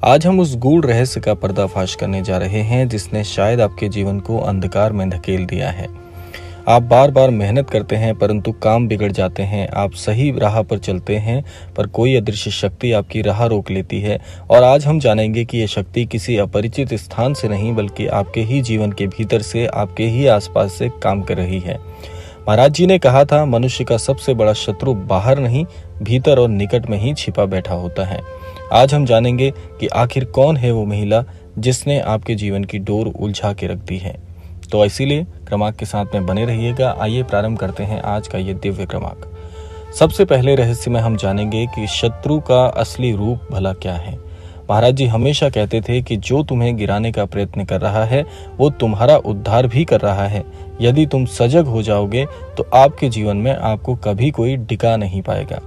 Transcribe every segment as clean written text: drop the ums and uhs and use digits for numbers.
आज हम उस गूढ़ रहस्य का पर्दाफाश करने जा रहे हैं जिसने शायद आपके जीवन को अंधकार में धकेल दिया है। आप बार बार मेहनत करते हैं परंतु काम बिगड़ जाते हैं। आप सही राह पर चलते हैं पर कोई अदृश्य शक्ति आपकी राह रोक लेती है। और आज हम जानेंगे कि यह शक्ति किसी अपरिचित स्थान से नहीं बल्कि आपके ही जीवन के भीतर से, आपके ही आसपास से काम कर रही है। महाराज जी ने कहा था, मनुष्य का सबसे बड़ा शत्रु बाहर नहीं, भीतर और निकट में ही छिपा बैठा होता है। आज हम जानेंगे कि आखिर कौन है वो महिला जिसने आपके जीवन की डोर उलझा के रख दी है। तो इसीलिए क्रमांक के साथ में बने रहिएगा। आइए प्रारंभ करते हैं आज का ये दिव्य क्रमांक। सबसे पहले रहस्य में हम जानेंगे कि शत्रु का असली रूप भला क्या है। महाराज जी हमेशा कहते थे कि जो तुम्हें गिराने का प्रयत्न कर रहा है वो तुम्हारा उद्धार भी कर रहा है। यदि तुम सजग हो जाओगे तो आपके जीवन में आपको कभी कोई डिगा नहीं पाएगा।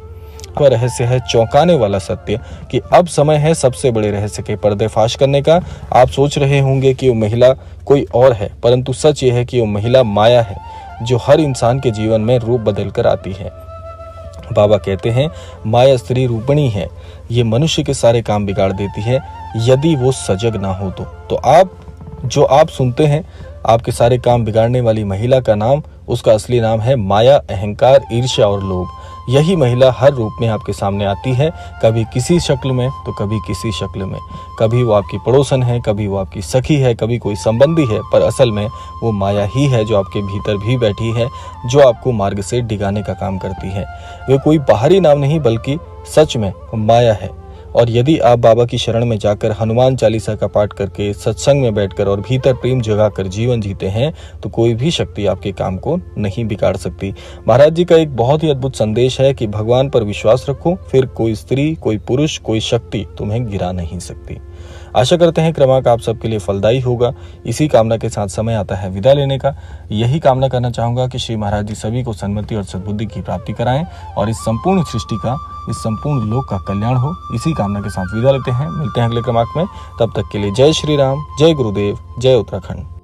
वह रहस्य है चौंकाने वाला सत्य कि अब समय है सबसे बड़े रहस्य के पर्दाफाश करने का। आप सोच रहे होंगे कि वो महिला कोई और है, परंतु सच ये है कि वो महिला माया है जो हर इंसान के जीवन में रूप बदल कर आती है। बाबा कहते हैं माया स्त्री रूपणी है, ये मनुष्य के सारे काम बिगाड़ देती है यदि वो सजग ना हो तो आप सुनते हैं आपके सारे काम बिगाड़ने वाली महिला का नाम, उसका असली नाम है माया, अहंकार, ईर्ष्या और लोभ। यही महिला हर रूप में आपके सामने आती है, कभी किसी शक्ल में तो कभी किसी शक्ल में। कभी वो आपकी पड़ोसन है, कभी वो आपकी सखी है, कभी कोई संबंधी है, पर असल में वो माया ही है जो आपके भीतर भी बैठी है, जो आपको मार्ग से डिगाने का काम करती है। वे कोई बाहरी नाम नहीं बल्कि सच में माया है। और यदि आप बाबा की शरण में जाकर हनुमान चालीसा का पाठ करके, सत्संग में बैठकर और भीतर प्रेम जगाकर जीवन जीते हैं तो कोई भी शक्ति आपके काम को नहीं बिगाड़ सकती। महाराज जी का एक बहुत ही अद्भुत संदेश है कि भगवान पर विश्वास रखो, फिर कोई स्त्री, कोई पुरुष, कोई शक्ति तुम्हें गिरा नहीं सकती। आशा करते हैं क्रमांक आप सबके लिए फलदायी होगा। इसी कामना के साथ समय आता है विदा लेने का। यही कामना करना चाहूंगा कि श्री महाराज जी सभी को सन्मति और सद्बुद्धि की प्राप्ति कराएं और इस संपूर्ण सृष्टि का, इस संपूर्ण लोक का कल्याण हो। इसी कामना के साथ विदा लेते हैं। मिलते हैं अगले क्रमांक में। तब तक के लिए जय श्री राम, जय गुरुदेव, जय उत्तराखंड।